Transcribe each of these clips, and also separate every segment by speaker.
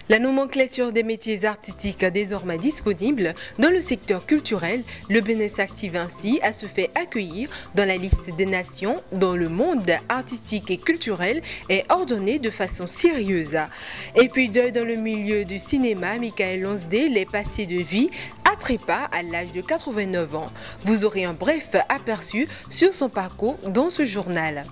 Speaker 1: La nomenclature des métiers artistiques désormais disponible dans le secteur culturel, le Bénin s'active ainsi à se faire accueillir dans la liste des nations dont le monde artistique et culturel est ordonné de façon sérieuse. Et puis dans le milieu du cinéma, Michael Lonsdale est passé de vie à trépas à l'âge de 89 ans. Vous aurez un bref aperçu sur son parcours dans ce journal.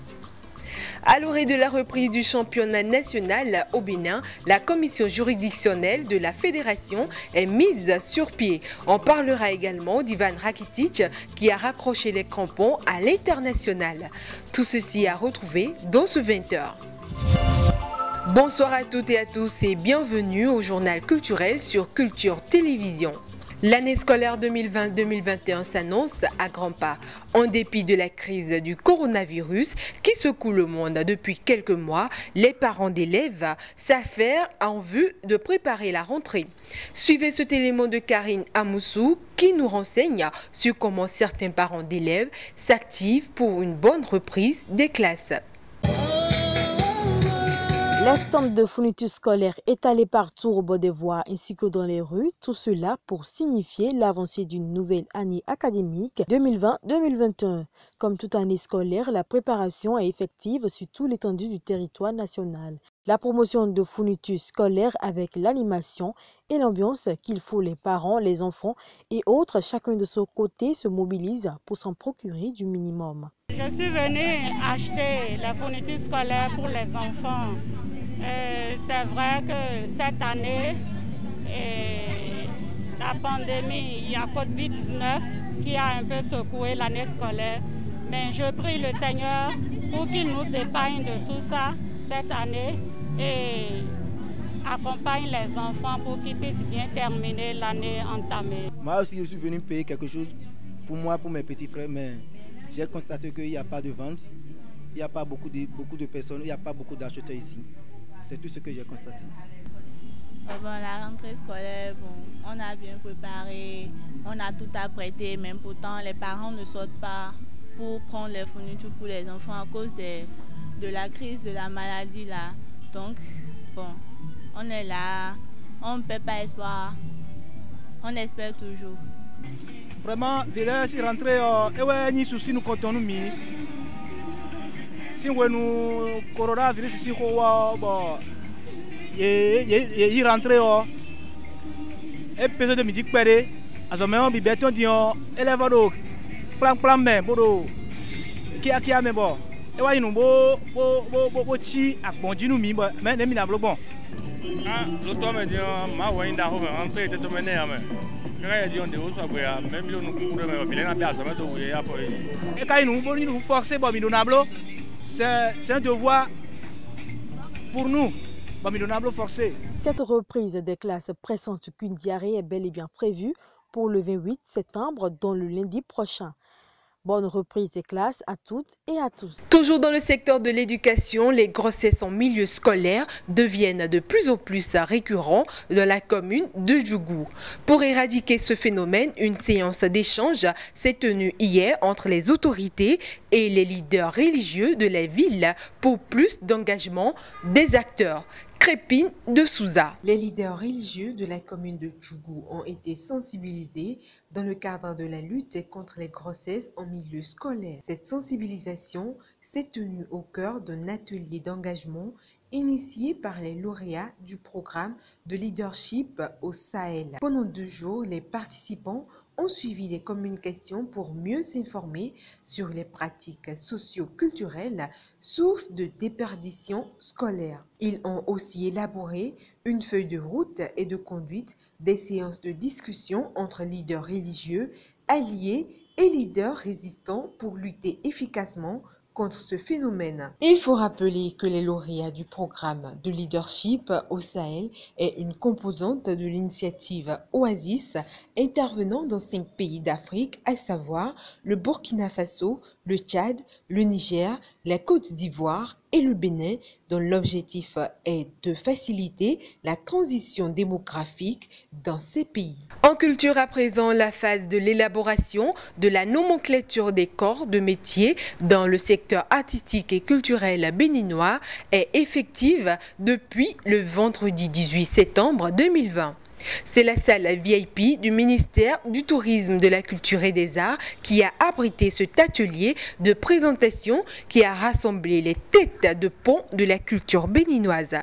Speaker 1: À l'orée de la reprise du championnat national au Bénin, la commission juridictionnelle de la fédération est mise sur pied. On parlera également d'Ivan Rakitic qui a raccroché les crampons à l'international. Tout ceci à retrouver dans ce 20h. Bonsoir à toutes et à tous et bienvenue au journal culturel sur Culture Télévision. L'année scolaire 2020-2021 s'annonce à grands pas, en dépit de la crise du coronavirus qui secoue le monde depuis quelques mois. Les parents d'élèves s'affairent en vue de préparer la rentrée. Suivez cet élément de Karine Amoussou qui nous renseigne sur comment certains parents d'élèves s'activent pour une bonne reprise des classes.
Speaker 2: Les stands de fournitures scolaires étalés partout au bord des voies ainsi que dans les rues, tout cela pour signifier l'avancée d'une nouvelle année académique 2020-2021. Comme toute année scolaire, la préparation est effective sur toute l'étendue du territoire national. La promotion de fournitures scolaires avec l'animation et l'ambiance qu'il faut les parents, les enfants et autres, chacun de son côté se mobilise pour s'en procurer du minimum.
Speaker 3: Je suis venue acheter la fourniture scolaire pour les enfants. C'est vrai que cette année, la pandémie, il y a Covid-19 qui a un peu secoué l'année scolaire. Mais je prie le Seigneur pour qu'il nous épargne de tout ça cette année et accompagne les enfants pour qu'ils puissent bien terminer l'année entamée.
Speaker 4: Moi aussi, je suis venu payer quelque chose pour moi, pour mes petits frères, mais j'ai constaté qu'il n'y a pas de vente, il n'y a pas beaucoup de personnes, il n'y a pas beaucoup d'acheteurs ici. C'est tout ce que j'ai constaté.
Speaker 5: La rentrée scolaire, on a bien préparé, on a tout apprêté, mais pourtant les parents ne sortent pas pour prendre les fournitures pour les enfants à cause de la crise de la maladie là. Donc, on est là, on ne perd pas espoir, on espère toujours.
Speaker 4: Vraiment, si rentrer, ni souci nous comptons nous mis. Si nous coronavirus ici, y rentrer, et peut-être de midi péré, à ce moment où béton dit, élève d'eau, plan mais bodo, qui a mais bon, et ouais nous bo chi à bon nous mi mais les minables bon.
Speaker 6: Ah, l'autre me dit, ma voix est d'accord, rentrer était tombé né mais. Même
Speaker 4: et quand nous forcer, c'est un devoir pour nous. Forcé.
Speaker 2: Cette reprise des classes pressante qu'une diarrhée est bel et bien prévue pour le 28 septembre, dont le lundi prochain. Bonne reprise des classes à toutes et à tous.
Speaker 1: Toujours dans le secteur de l'éducation, les grossesses en milieu scolaire deviennent de plus en plus récurrents dans la commune de Djougou. Pour éradiquer ce phénomène, une séance d'échange s'est tenue hier entre les autorités et les leaders religieux de la ville pour plus d'engagement des acteurs. Crépine de Souza.
Speaker 7: Les leaders religieux de la commune de Djougou ont été sensibilisés dans le cadre de la lutte contre les grossesses en milieu scolaire. Cette sensibilisation s'est tenue au cœur d'un atelier d'engagement initié par les lauréats du programme de leadership au Sahel. Pendant 2 jours, les participants ont suivi des communications pour mieux s'informer sur les pratiques socio-culturelles, sources de déperdition scolaire. Ils ont aussi élaboré une feuille de route et de conduite, des séances de discussion entre leaders religieux, alliés et leaders résistants pour lutter efficacement contre ce phénomène. Il faut rappeler que les lauréats du programme de leadership au Sahel est une composante de l'initiative Oasis intervenant dans 5 pays d'Afrique, à savoir le Burkina Faso, le Tchad, le Niger, la Côte d'Ivoire et le Bénin, dont l'objectif est de faciliter la transition démographique dans ces pays.
Speaker 1: En culture à présent, la phase de l'élaboration de la nomenclature des corps de métier dans le secteur artistique et culturel béninois est effective depuis le vendredi 18 septembre 2020. C'est la salle VIP du ministère du Tourisme, de la Culture et des Arts qui a abrité cet atelier de présentation qui a rassemblé les têtes de pont de la culture béninoise.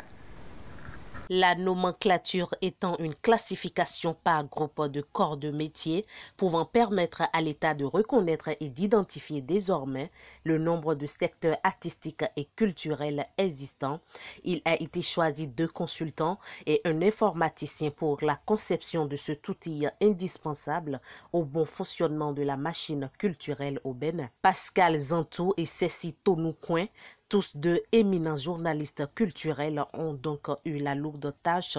Speaker 8: La nomenclature étant une classification par groupe de corps de métier pouvant permettre à l'État de reconnaître et d'identifier désormais le nombre de secteurs artistiques et culturels existants, il a été choisi 2 consultants et un informaticien pour la conception de cet outil indispensable au bon fonctionnement de la machine culturelle au Bénin. Pascal Zantou et Cécile Tonoucoin, tous 2 éminents journalistes culturels, ont donc eu la lourde tâche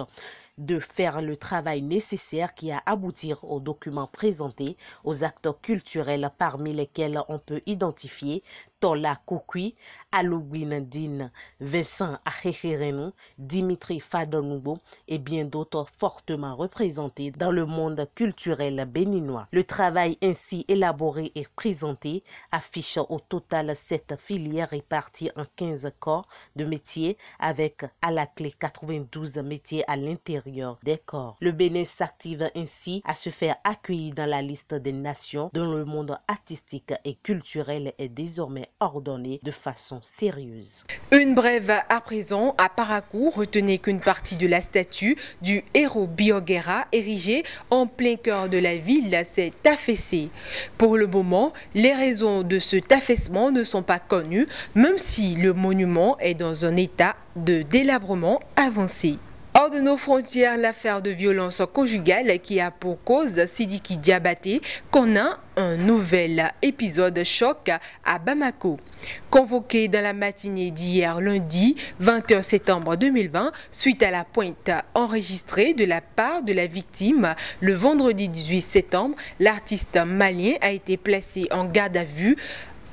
Speaker 8: de faire le travail nécessaire qui a abouti aux documents présentés, aux actes culturels parmi lesquels on peut identifier Tola Koukui, Alouguine Dine, Vincent Aheherenou, Dimitri Fadonoubo et bien d'autres fortement représentés dans le monde culturel béninois. Le travail ainsi élaboré et présenté affiche au total 7 filières réparties en 15 corps de métiers avec à la clé 92 métiers à l'intérieur des corps. Le Bénin s'active ainsi à se faire accueillir dans la liste des nations dont le monde artistique et culturel est désormais ordonné de façon sérieuse.
Speaker 1: Une brève à présent à Parakou, retenez qu'une partie de la statue du héros Bioguera érigée en plein cœur de la ville s'est affaissée. Pour le moment, les raisons de cet affaissement ne sont pas connues, même si le monument est dans un état de délabrement avancé. Hors de nos frontières, l'affaire de violence conjugale qui a pour cause Sidiki Diabaté connaît un nouvel épisode choc à Bamako. Convoqué dans la matinée d'hier lundi 21 septembre 2020 suite à la plainte enregistrée de la part de la victime le vendredi 18 septembre, l'artiste malien a été placé en garde à vue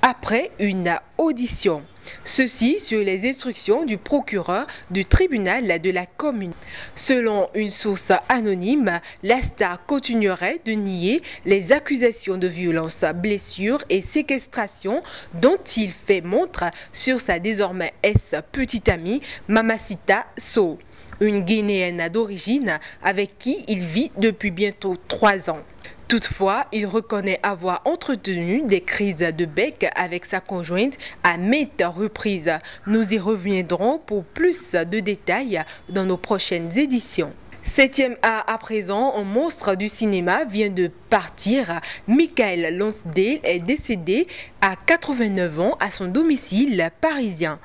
Speaker 1: après une audition. Ceci sur les instructions du procureur du tribunal de la commune. Selon une source anonyme, la star continuerait de nier les accusations de violence, blessures et séquestration dont il fait montre sur sa désormais petite amie Mamacita Sow, une Guinéenne d'origine avec qui il vit depuis bientôt 3 ans. Toutefois, il reconnaît avoir entretenu des crises de bec avec sa conjointe à maintes reprises. Nous y reviendrons pour plus de détails dans nos prochaines éditions. 7e art à présent, un monstre du cinéma vient de partir. Michael Lonsdale est décédé à 89 ans à son domicile parisien.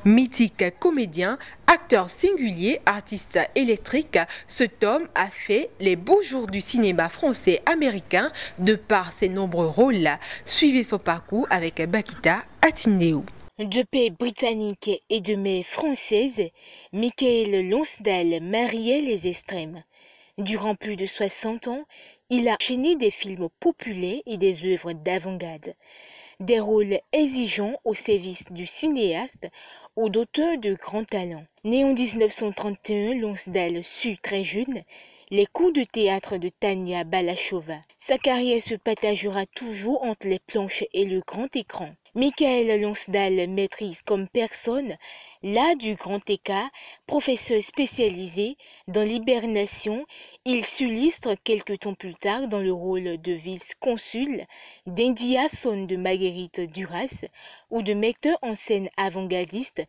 Speaker 1: Mythique comédien, acteur singulier, artiste électrique, cet homme a fait les beaux jours du cinéma français américain de par ses nombreux rôles. Suivez son parcours avec Bakita Atineo.
Speaker 9: De père britannique et de mère française, Michael Lonsdale mariait les extrêmes. Durant plus de 60 ans, il a enchaîné des films populaires et des œuvres d'avant-garde. Des rôles exigeants au service du cinéaste ou d'auteurs de grands talents. Né en 1931, Lonsdale sut très jeune les coups de théâtre de Tania Balachova. Sa carrière se partagera toujours entre les planches et le grand écran. Michael Lonsdale maîtrise comme personne l'art du grand écart. Professeur spécialisé dans l'hibernation, il s'illustre quelque temps plus tard dans le rôle de vice-consul d'India Son de Marguerite Duras ou de metteur en scène avant-gardiste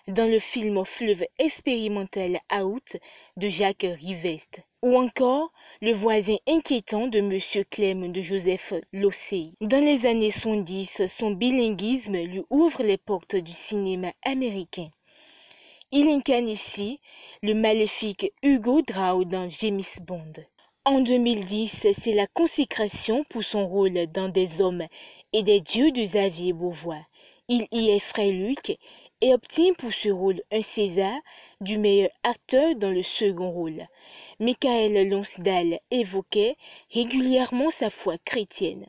Speaker 9: dans le film Fleuve expérimental Out de Jacques Rivest, ou encore Le voisin inquiétant de Monsieur Clem de Joseph Losey. Dans les années 70, son bilinguisme lui ouvre les portes du cinéma américain. Il incarne ici le maléfique Hugo Draw dans James Bond. En 2010, c'est la consécration pour son rôle dans Des hommes et des dieux de Xavier Beauvois. Il y effraie Luc et obtient pour ce rôle un César du meilleur acteur dans le second rôle. Michael Lonsdale évoquait régulièrement sa foi chrétienne.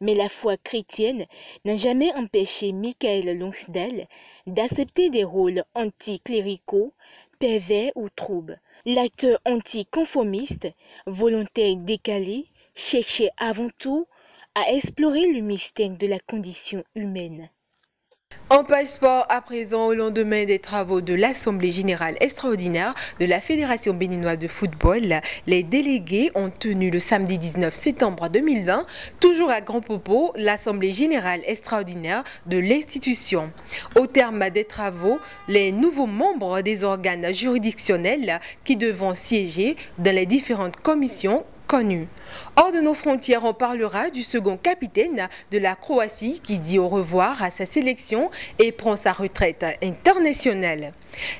Speaker 9: Mais la foi chrétienne n'a jamais empêché Michael Lonsdale d'accepter des rôles anticléricaux, pervers ou troubles. L'acteur anticonformiste, volontaire décalé, cherchait avant tout à explorer le mystère de la condition humaine.
Speaker 1: En passeport à présent au lendemain des travaux de l'Assemblée générale extraordinaire de la Fédération béninoise de football, les délégués ont tenu le samedi 19 septembre 2020, toujours à Grand Popo, l'Assemblée générale extraordinaire de l'institution. Au terme des travaux, les nouveaux membres des organes juridictionnels qui devront siéger dans les différentes commissions connues. Hors de nos frontières, on parlera du second capitaine de la Croatie qui dit au revoir à sa sélection et prend sa retraite internationale.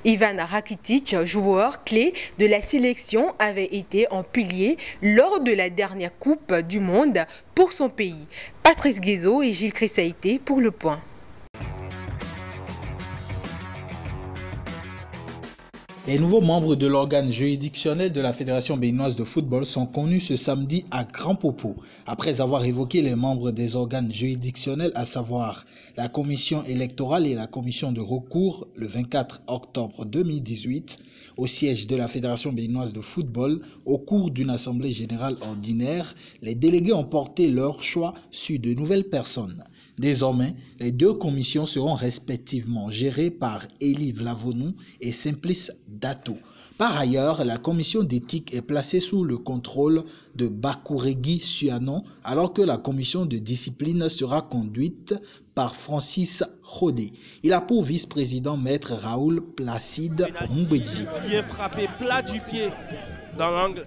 Speaker 1: Ivan Rakitic, joueur clé de la sélection, avait été en pilier lors de la dernière Coupe du Monde pour son pays. Patrice Guézo et Gilles Cressaïté pour le point.
Speaker 10: Les nouveaux membres de l'organe juridictionnel de la Fédération béninoise de football sont connus ce samedi à Grand Popo. Après avoir évoqué les membres des organes juridictionnels, à savoir la commission électorale et la commission de recours, le 24 octobre 2018, au siège de la Fédération béninoise de football, au cours d'une assemblée générale ordinaire, les délégués ont porté leur choix sur de nouvelles personnes. Désormais, les deux commissions seront respectivement gérées par Elie Vlavonou et Simplice Dato. Par ailleurs, la commission d'éthique est placée sous le contrôle de Bakourégui Suanon, alors que la commission de discipline sera conduite par Francis Rodé. Il a pour vice-président maître Raoul Placide Moubedji.
Speaker 11: Qui est frappé plat du pied.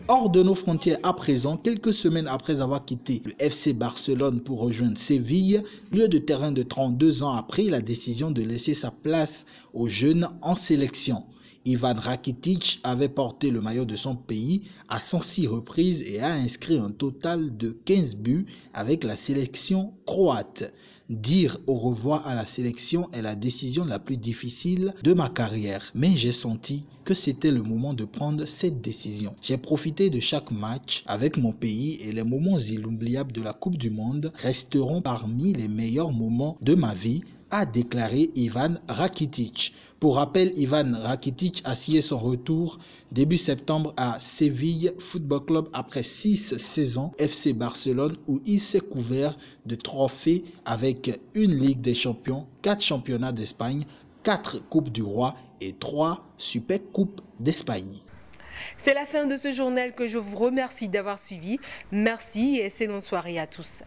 Speaker 10: Hors de nos frontières à présent, quelques semaines après avoir quitté le FC Barcelone pour rejoindre Séville, lieu de terrain de 32 ans après la décision de laisser sa place aux jeunes en sélection. Ivan Rakitic avait porté le maillot de son pays à 106 reprises et a inscrit un total de 15 buts avec la sélection croate. Dire au revoir à la sélection est la décision la plus difficile de ma carrière, mais j'ai senti que c'était le moment de prendre cette décision. J'ai profité de chaque match avec mon pays et les moments inoubliables de la Coupe du Monde resteront parmi les meilleurs moments de ma vie, a déclaré Ivan Rakitic. Pour rappel, Ivan Rakitic a signé son retour début septembre à Séville Football Club après 6 saisons FC Barcelone où il s'est couvert de trophées avec une Ligue des Champions, 4 championnats d'Espagne, 4 Coupes du Roi et 3 Super Coupes d'Espagne.
Speaker 1: C'est la fin de ce journal que je vous remercie d'avoir suivi. Merci et excellente soirée à tous.